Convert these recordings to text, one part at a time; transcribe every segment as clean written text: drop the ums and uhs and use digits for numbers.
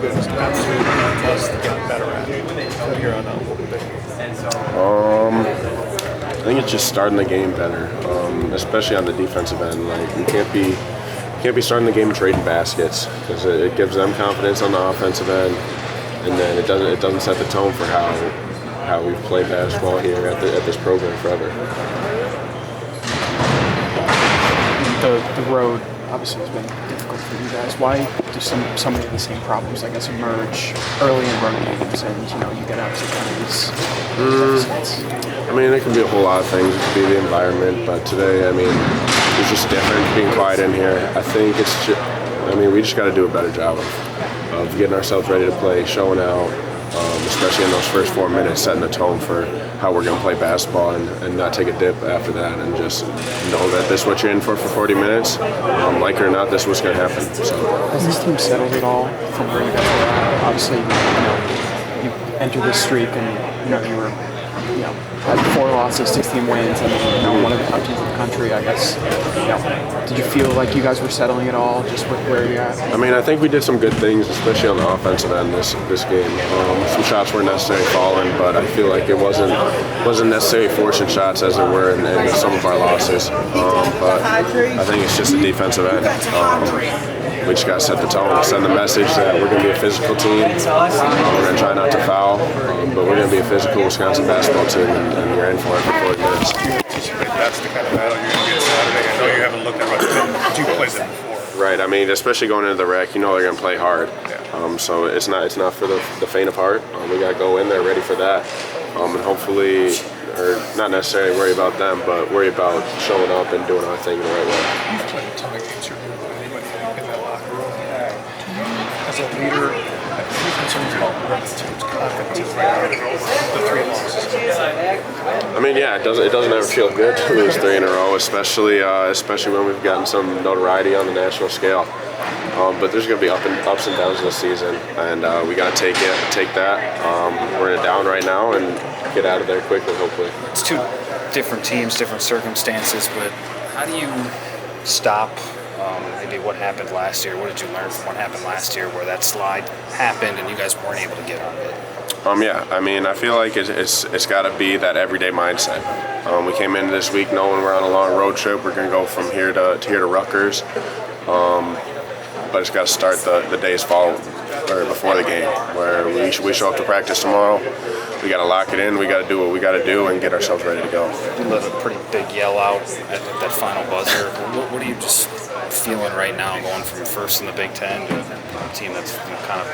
good has get better at from here on out? I think it's just starting the game better, especially on the defensive end. Like you can't be starting the game trading baskets because it gives them confidence on the offensive end, and then it doesn't set the tone for how we've played basketball here at this program forever. The road obviously has been difficult for you guys. Why do so many of the same problems, I guess, emerge early in road games, and you get out to kind of these deficits? I mean, it can be a whole lot of things. It could be the environment, but today, I mean, it's just different being quiet in here. I think we just got to do a better job of getting ourselves ready to play, showing out, especially in those first 4 minutes, setting the tone for how we're going to play basketball and not take a dip after that, and just know that this is what you're in for 40 minutes. Like it or not, this is what's going to happen. So, has this team settled at all from where you guys were at? Obviously, you entered this streak and you were had 4 losses, 16 wins, and one of the top teams in the country, I guess. Did you feel like you guys were settling at all, just with where you're at? I mean, I think we did some good things, especially on the offensive end this game. Some shots weren't necessarily falling, but I feel like it wasn't necessarily forcing shots as there were in some of our losses. But I think it's just the defensive end. We just got to set the tone, send the message that we're going to be a physical team. We're going to try not to foul, but we're going to be a physical Wisconsin basketball team, and you're in for it for 40 minutes. Do you anticipate that's the kind of battle you're going to get Saturday? I know you haven't looked at much film, but you've played them before. Right. I mean, especially going into the rec, they're going to play hard. Yeah. So it's not for the faint of heart. We got to go in there ready for that, and hopefully, or not necessarily worry about them, but worry about showing up and doing our thing the right way. You've played a ton of games here. As a leader, any concerns about where the team's confidence is right now? The 3 losses. I mean, yeah, it doesn't ever feel good to lose 3 in a row, especially when we've gotten some notoriety on the national scale. But there's going to be ups and downs this season, and we got to take that. We're in a down right now, and get out of there quickly, hopefully. It's 2 different teams, different circumstances, but how do you stop maybe what happened last year? What did you learn from what happened last year where that slide happened and you guys weren't able to get on it? Yeah, I mean, I feel like it's got to be that everyday mindset. We came into this week knowing we're on a long road trip. We're going to go from here to Rutgers, but it's got to start the days before the game, where we show up to practice tomorrow. We got to lock it in. We got to do what we got to do and get ourselves ready to go. You let a pretty big yell out at that final buzzer. What are you just feeling right now, going from first in the Big Ten to a team that's kind of?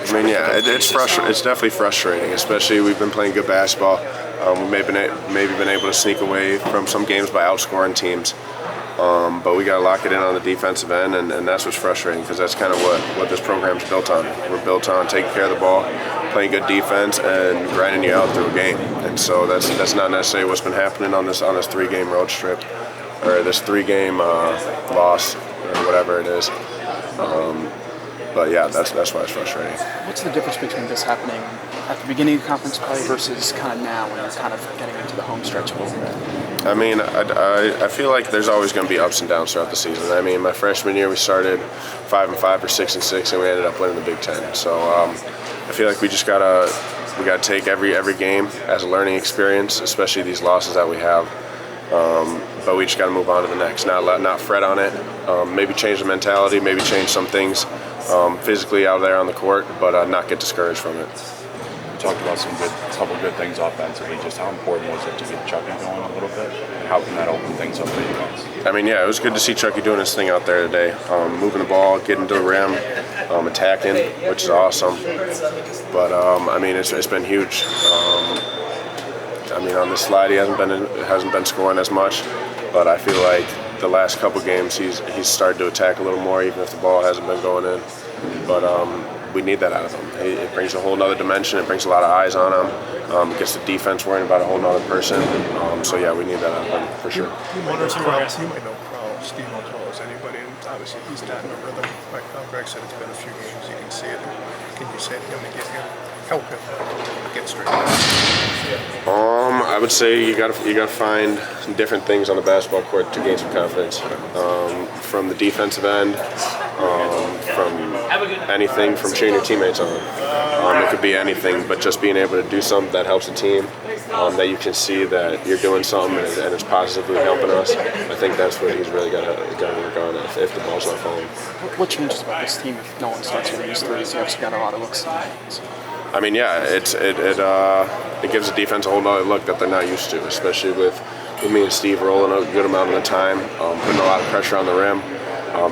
I mean, yeah, it's frustrating. It's definitely frustrating, especially we've been playing good basketball. We maybe been able to sneak away from some games by outscoring teams. But we got to lock it in on the defensive end, and that's what's frustrating, because that's kind of what this program's built on. We're built on taking care of the ball, playing good defense, and grinding you out through a game. And so that's not necessarily what's been happening on this 3-game road trip, or this 3-game loss, or whatever it is. But yeah, that's why it's frustrating. What's the difference between this happening at the beginning of conference play versus kind of now when you're kind of getting into the home stretch a little bit? I mean, I feel like there's always going to be ups and downs throughout the season. I mean, my freshman year we started 5-5 or 6-6, and we ended up winning the Big Ten. So I feel like we gotta take every game as a learning experience, especially these losses that we have. But we just got to move on to the next. Not fret on it. Maybe change the mentality. Maybe change some things physically out there on the court, but not get discouraged from it. You talked about couple good things offensively. Just how important was it to get Chucky going a little bit? How can that open things up for you guys? I mean, yeah, it was good to see Chucky doing his thing out there today, moving the ball, getting to the rim, attacking, which is awesome. But I mean, it's been huge. I mean, on this slide, he hasn't been scoring as much, but I feel like the last couple games he's started to attack a little more, even if the ball hasn't been going in. But we need that out of him. It brings a whole nother dimension. It brings a lot of eyes on him. It gets the defense worrying about a whole nother person. So yeah, we need that out of him for sure. You might know Steve O'Toole as anybody, and obviously he's not in a rhythm. Like Greg said, it's been a few games. You can see it. Can you say to him to help him get straight? I would say you got to find different things on the basketball court to gain some confidence. From the defensive end, from anything from cheering your teammates on. It could be anything, but just being able to do something that helps the team, that you can see that you're doing something and it's positively helping us. I think that's what he's really got to work on if the ball's not falling. What changes about this team if no one starts hitting these threes? You obviously got a lot of looks. I mean, yeah, it gives the defense a whole nother look that they're not used to, especially with me and Steve rolling a good amount of the time, putting a lot of pressure on the rim.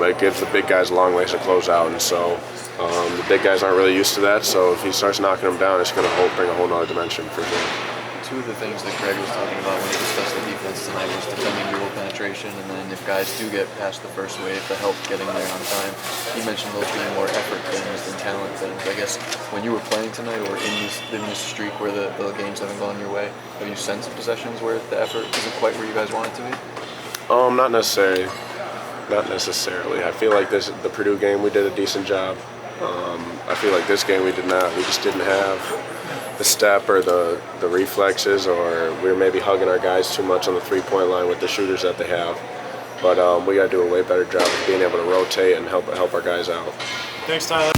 It gives the big guys a long ways to close out, and so the big guys aren't really used to that. So if he starts knocking them down, it's going to bring a whole nother dimension for sure. Two of the things that Greg was talking about when he discussed the defense tonight was defending dribble penetration, and then if guys do get past the first wave, the help getting there on time. He mentioned those being more effort things than talent things. I guess when you were playing tonight or in this streak where the games haven't gone your way, have you sensed some possessions where the effort isn't quite where you guys want it to be? Not necessarily. Not necessarily. I feel like the Purdue game we did a decent job. I feel like this game we did not. We just didn't have the step or the reflexes, or we were maybe hugging our guys too much on the three-point line with the shooters that they have. But we got to do a way better job of being able to rotate and help our guys out. Thanks, Tyler.